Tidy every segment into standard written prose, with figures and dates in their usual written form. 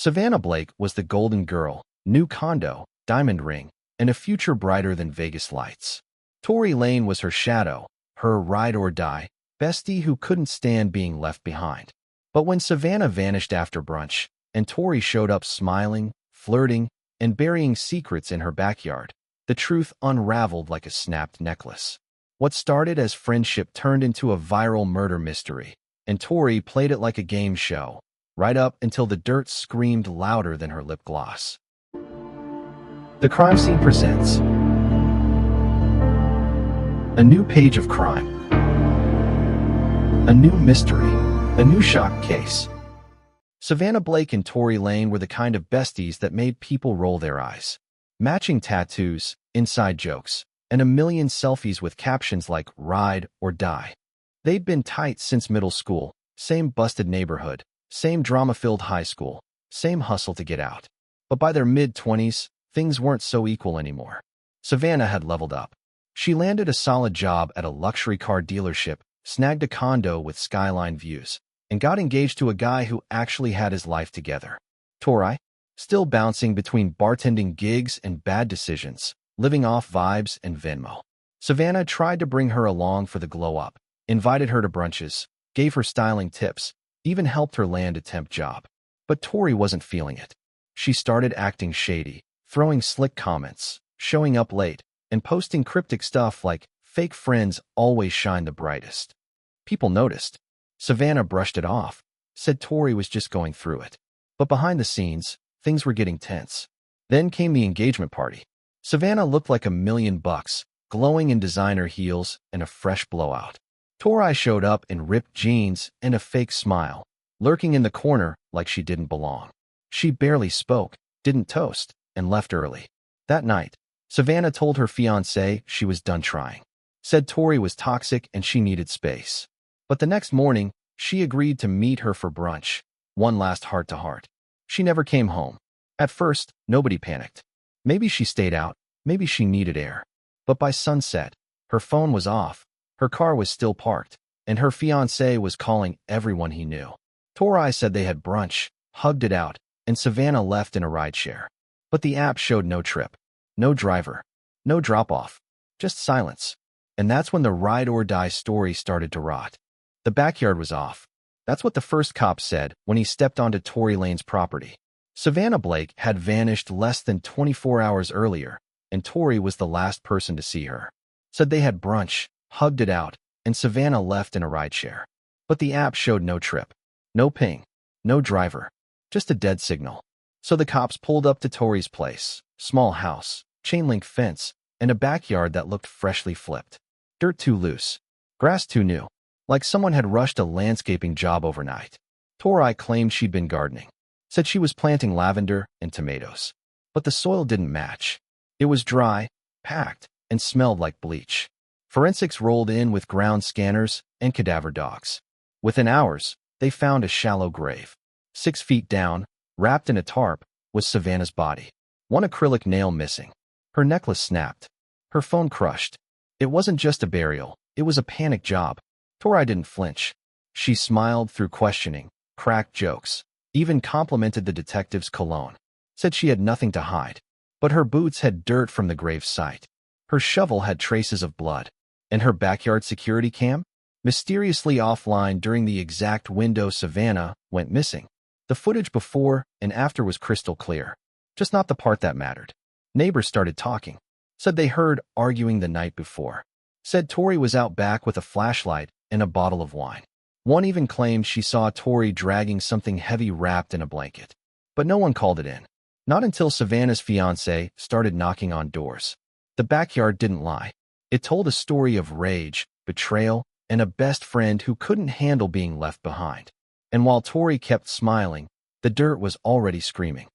Savannah Blake was the golden girl, new condo, diamond ring, and a future brighter than Vegas lights. Tory Lane was her shadow, her ride-or-die bestie who couldn't stand being left behind. But when Savannah vanished after brunch, and Tory showed up smiling, flirting, and burying secrets in her backyard, the truth unraveled like a snapped necklace. What started as friendship turned into a viral murder mystery, and Tory played it like a game show, right up until the dirt screamed louder than her lip gloss. The Crime Scene presents a new page of crime, a new mystery, a new shock case. Savannah Blake and Tory Lane were the kind of besties that made people roll their eyes. Matching tattoos, inside jokes, and a million selfies with captions like "Ride or Die." They'd been tight since middle school, same busted neighborhood, same drama-filled high school, same hustle to get out. But by their mid-20s, things weren't so equal anymore. Savannah had leveled up. She landed a solid job at a luxury car dealership, snagged a condo with skyline views, and got engaged to a guy who actually had his life together. Tory, still bouncing between bartending gigs and bad decisions, living off vibes and Venmo. Savannah tried to bring her along for the glow-up, invited her to brunches, gave her styling tips, even helped her land a temp job. But Tory wasn't feeling it. She started acting shady, throwing slick comments, showing up late, and posting cryptic stuff like "fake friends always shine the brightest." People noticed. Savannah brushed it off, said Tory was just going through it. But behind the scenes, things were getting tense. Then came the engagement party. Savannah looked like $1,000,000, glowing in designer heels and a fresh blowout. Tory showed up in ripped jeans and a fake smile, lurking in the corner like she didn't belong. She barely spoke, didn't toast, and left early. That night, Savannah told her fiancé she was done trying. Said Tory was toxic and she needed space. But the next morning, she agreed to meet her for brunch, one last heart-to-heart. She never came home. At first, nobody panicked. Maybe she stayed out, maybe she needed air. But by sunset, her phone was off, her car was still parked, and her fiancé was calling everyone he knew. Tory said they had brunch, hugged it out, and Savannah left in a rideshare. But the app showed no trip, no driver, no drop-off, just silence. And that's when the ride-or-die story started to rot. The backyard was off. That's what the first cop said when he stepped onto Tory Lane's property. Savannah Blake had vanished less than 24 hours earlier, and Tory was the last person to see her. Said they had brunch, hugged it out, and Savannah left in a rideshare. But the app showed no trip, no ping, no driver, just a dead signal. So the cops pulled up to Tory's place, small house, chain-link fence, and a backyard that looked freshly flipped. Dirt too loose, grass too new, like someone had rushed a landscaping job overnight. Tory claimed she'd been gardening, said she was planting lavender and tomatoes. But the soil didn't match. It was dry, packed, and smelled like bleach. Forensics rolled in with ground scanners and cadaver dogs. Within hours, they found a shallow grave. 6 feet down, wrapped in a tarp, was Savannah's body. One acrylic nail missing. Her necklace snapped. Her phone crushed. It wasn't just a burial, it was a panic job. Tory didn't flinch. She smiled through questioning, cracked jokes, even complimented the detective's cologne. Said she had nothing to hide. But her boots had dirt from the grave site. Her shovel had traces of blood. And her backyard security cam? Mysteriously offline during the exact window Savannah went missing. The footage before and after was crystal clear. Just not the part that mattered. Neighbors started talking. Said they heard arguing the night before. Said Tory was out back with a flashlight and a bottle of wine. One even claimed she saw Tory dragging something heavy wrapped in a blanket. But no one called it in. Not until Savannah's fiancé started knocking on doors. The backyard didn't lie. It told a story of rage, betrayal, and a best friend who couldn't handle being left behind. And while Tory kept smiling, the dirt was already screaming.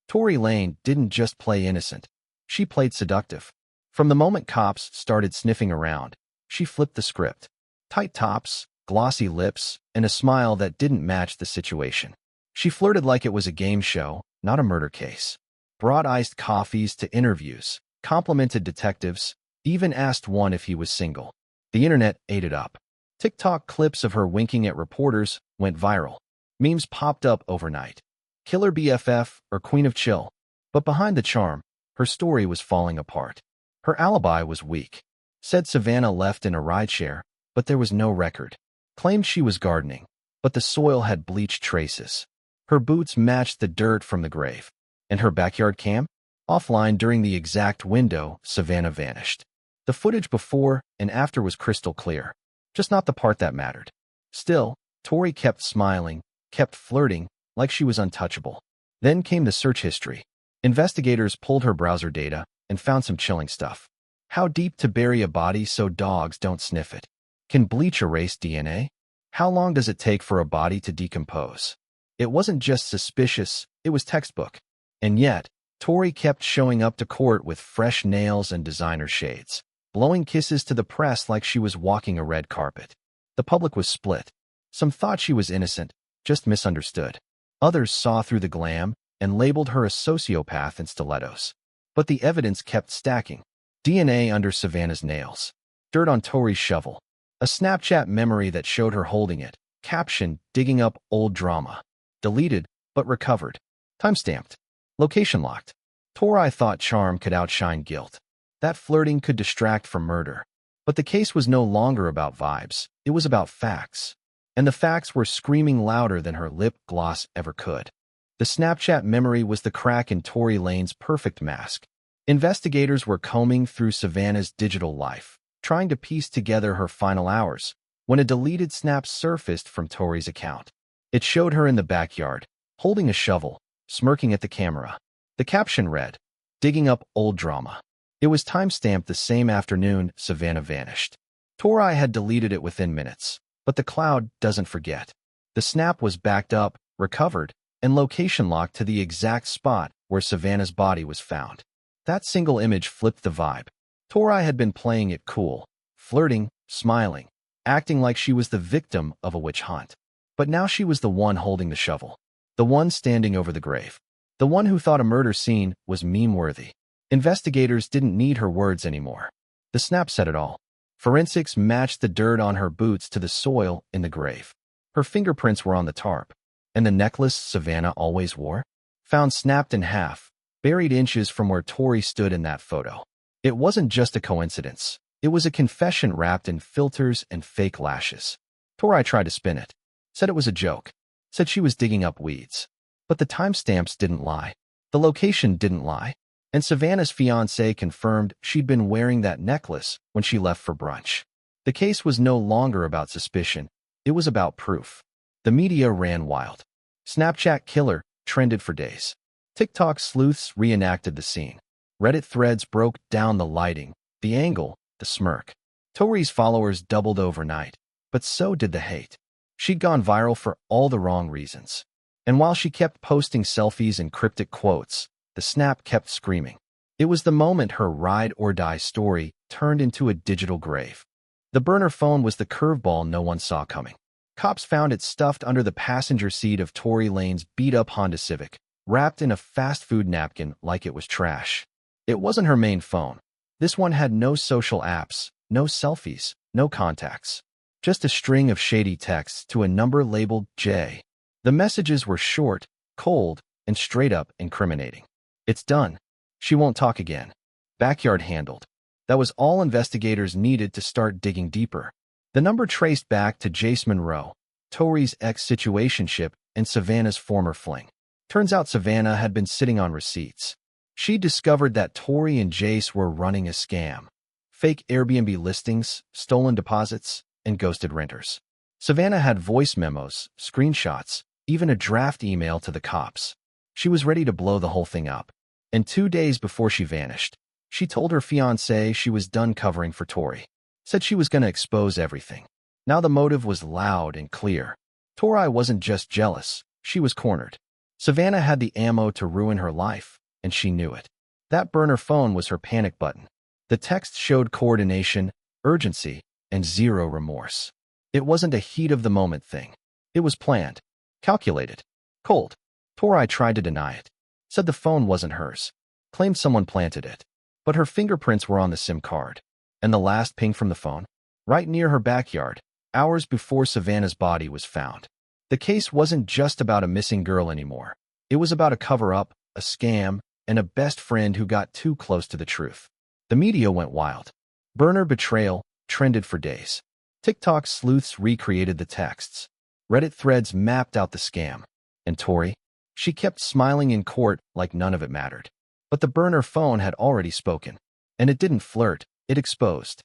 Tory Lane didn't just play innocent. She played seductive. From the moment cops started sniffing around, she flipped the script. Tight tops, glossy lips, and a smile that didn't match the situation. She flirted like it was a game show, not a murder case. Brought iced coffees to interviews, complimented detectives, even asked one if he was single. The internet ate it up. TikTok clips of her winking at reporters went viral. Memes popped up overnight. killer BFF, or queen of chill. But behind the charm, her story was falling apart. Her alibi was weak. Said Savannah left in a rideshare, but there was no record. Claimed she was gardening, but the soil had bleached traces. Her boots matched the dirt from the grave. And her backyard cam? Offline during the exact window Savannah vanished. The footage before and after was crystal clear, just not the part that mattered. Still, Tori kept smiling, kept flirting, like she was untouchable. Then came the search history. Investigators pulled her browser data and found some chilling stuff. How deep to bury a body so dogs don't sniff it? Can bleach erase DNA? How long does it take for a body to decompose? It wasn't just suspicious, it was textbook. And yet, Tori kept showing up to court with fresh nails and designer shades, blowing kisses to the press like she was walking a red carpet. The public was split. Some thought she was innocent, just misunderstood. Others saw through the glam and labeled her a sociopath in stilettos. But the evidence kept stacking. DNA under Savannah's nails. Dirt on Tori's shovel. A Snapchat memory that showed her holding it. Caption, digging up old drama. Deleted, but recovered. Timestamped. Location locked. Tori thought charm could outshine guilt. That flirting could distract from murder. But the case was no longer about vibes. It was about facts. And the facts were screaming louder than her lip gloss ever could. The Snapchat memory was the crack in Tory Lane's perfect mask. Investigators were combing through Savannah's digital life, trying to piece together her final hours, when a deleted snap surfaced from Tori's account. It showed her in the backyard, holding a shovel, smirking at the camera. The caption read, "Digging up old drama." It was timestamped the same afternoon Savannah vanished. Tori had deleted it within minutes, but the cloud doesn't forget. The snap was backed up, recovered, and location locked to the exact spot where Savannah's body was found. That single image flipped the vibe. Tori had been playing it cool, flirting, smiling, acting like she was the victim of a witch hunt. But now she was the one holding the shovel. The one standing over the grave. The one who thought a murder scene was meme-worthy. Investigators didn't need her words anymore. The snap said it all. Forensics matched the dirt on her boots to the soil in the grave. Her fingerprints were on the tarp. And the necklace Savannah always wore? Found snapped in half, buried inches from where Tori stood in that photo. It wasn't just a coincidence. It was a confession wrapped in filters and fake lashes. Tori tried to spin it. Said it was a joke. Said she was digging up weeds. But the timestamps didn't lie. The location didn't lie. And Savannah's fiancé confirmed she'd been wearing that necklace when she left for brunch. The case was no longer about suspicion. It was about proof. The media ran wild. Snapchat killer trended for days. TikTok sleuths reenacted the scene. Reddit threads broke down the lighting, the angle, the smirk. Tori's followers doubled overnight, but so did the hate. She'd gone viral for all the wrong reasons. And while she kept posting selfies and cryptic quotes, the snap kept screaming. It was the moment her ride-or-die story turned into a digital grave. The burner phone was the curveball no one saw coming. Cops found it stuffed under the passenger seat of Tory Lane's beat-up Honda Civic, wrapped in a fast food napkin like it was trash. It wasn't her main phone. This one had no social apps, no selfies, no contacts. Just a string of shady texts to a number labeled J. The messages were short, cold, and straight-up incriminating. "It's done. She won't talk again." Backyard handled. That was all investigators needed to start digging deeper. The number traced back to Jace Monroe, Tori's ex-situationship, and Savannah's former fling. Turns out Savannah had been sitting on receipts. She discovered that Tori and Jace were running a scam. Fake Airbnb listings, stolen deposits, and ghosted renters. Savannah had voice memos, screenshots, even a draft email to the cops. She was ready to blow the whole thing up. And 2 days before she vanished, she told her fiancé she was done covering for Tori. Said she was going to expose everything. Now the motive was loud and clear. Tori wasn't just jealous, she was cornered. Savannah had the ammo to ruin her life, and she knew it. That burner phone was her panic button. The text showed coordination, urgency, and zero remorse. It wasn't a heat-of-the-moment thing. It was planned, calculated, cold. Tori tried to deny it. Said the phone wasn't hers. Claimed someone planted it. But her fingerprints were on the SIM card. And the last ping from the phone? Right near her backyard, hours before Savannah's body was found. The case wasn't just about a missing girl anymore. It was about a cover-up, a scam, and a best friend who got too close to the truth. The media went wild. Burner betrayal trended for days. TikTok sleuths recreated the texts. Reddit threads mapped out the scam. And Tori? She kept smiling in court like none of it mattered. But the burner phone had already spoken. And it didn't flirt, it exposed.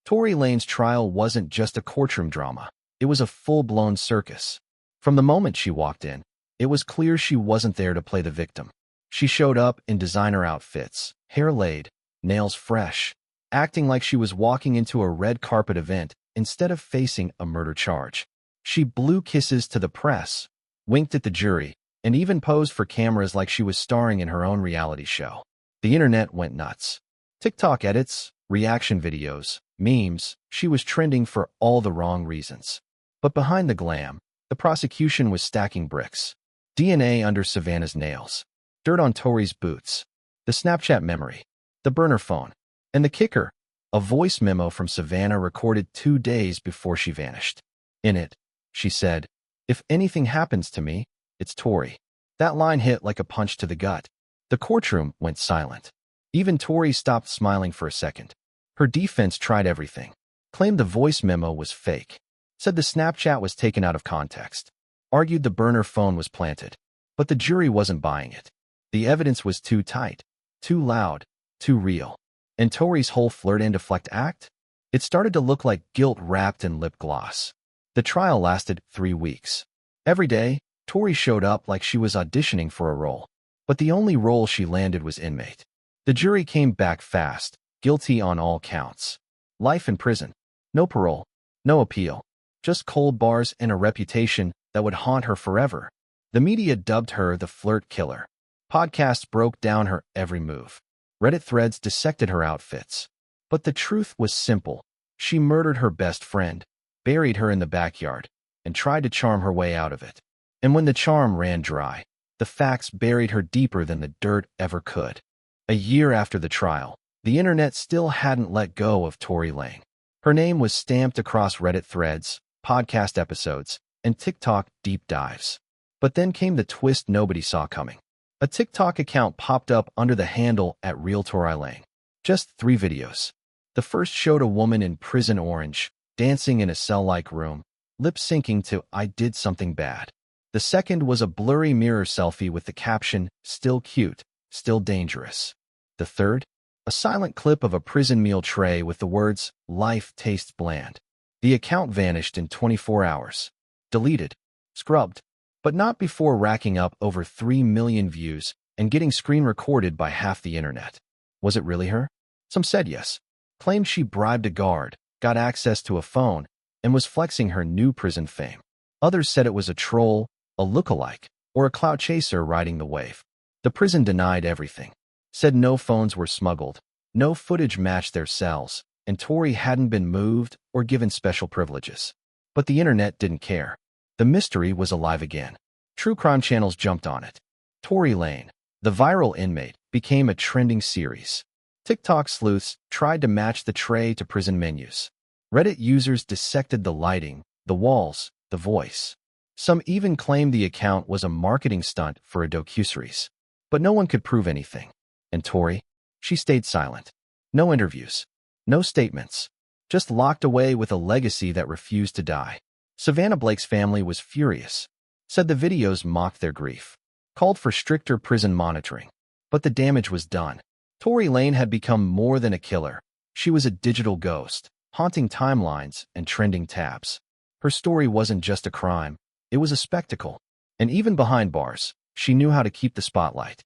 Tory Lane's trial wasn't just a courtroom drama. It was a full-blown circus. From the moment she walked in, it was clear she wasn't there to play the victim. She showed up in designer outfits, hair laid, nails fresh, acting like she was walking into a red carpet event instead of facing a murder charge. She blew kisses to the press, winked at the jury, and even posed for cameras like she was starring in her own reality show. The internet went nuts. TikTok edits, reaction videos, memes, she was trending for all the wrong reasons. But behind the glam, the prosecution was stacking bricks. DNA under Savannah's nails, dirt on Tori's boots, the Snapchat memory, the burner phone, and the kicker, a voice memo from Savannah recorded 2 days before she vanished. In it, she said, "If anything happens to me, it's Tori." That line hit like a punch to the gut. The courtroom went silent. Even Tori stopped smiling for a second. Her defense tried everything. Claimed the voice memo was fake. Said the Snapchat was taken out of context. Argued the burner phone was planted. But the jury wasn't buying it. The evidence was too tight, too loud, too real. And Tori's whole flirt and deflect act? It started to look like guilt wrapped in lip gloss. The trial lasted 3 weeks. Every day, Tori showed up like she was auditioning for a role. But the only role she landed was inmate. The jury came back fast, guilty on all counts. Life in prison. No parole. No appeal. Just cold bars and a reputation that would haunt her forever. The media dubbed her the flirt killer. Podcasts broke down her every move. Reddit threads dissected her outfits. But the truth was simple. She murdered her best friend, buried her in the backyard, and tried to charm her way out of it. And when the charm ran dry, the facts buried her deeper than the dirt ever could. A year after the trial, the internet still hadn't let go of Tory Lane. Her name was stamped across Reddit threads, podcast episodes, and TikTok deep dives. But then came the twist nobody saw coming. A TikTok account popped up under the handle @RealToryLane. Just 3 videos. The first showed a woman in prison orange, dancing in a cell-like room, lip-syncing to "I Did Something Bad." The second was a blurry mirror selfie with the caption, "Still cute, still dangerous." The third? A silent clip of a prison meal tray with the words, "Life tastes bland." The account vanished in 24 hours. Deleted. Scrubbed. But not before racking up over 3 million views and getting screen recorded by half the internet. Was it really her? Some said yes. Claimed she bribed a guard, got access to a phone, and was flexing her new prison fame. Others said it was a troll, a lookalike, or a clout chaser riding the wave. The prison denied everything. Said no phones were smuggled, no footage matched their cells, and Tori hadn't been moved or given special privileges. But the internet didn't care. The mystery was alive again. True crime channels jumped on it. Tory Lane, the viral inmate, became a trending series. TikTok sleuths tried to match the tray to prison menus. Reddit users dissected the lighting, the walls, the voice. Some even claimed the account was a marketing stunt for a docuseries. But no one could prove anything. And Tori? She stayed silent. No interviews. No statements. Just locked away with a legacy that refused to die. Savannah Blake's family was furious. Said the videos mocked their grief. Called for stricter prison monitoring. But the damage was done. Tory Lane had become more than a killer. She was a digital ghost, haunting timelines and trending tabs. Her story wasn't just a crime. It was a spectacle. And even behind bars, she knew how to keep the spotlight.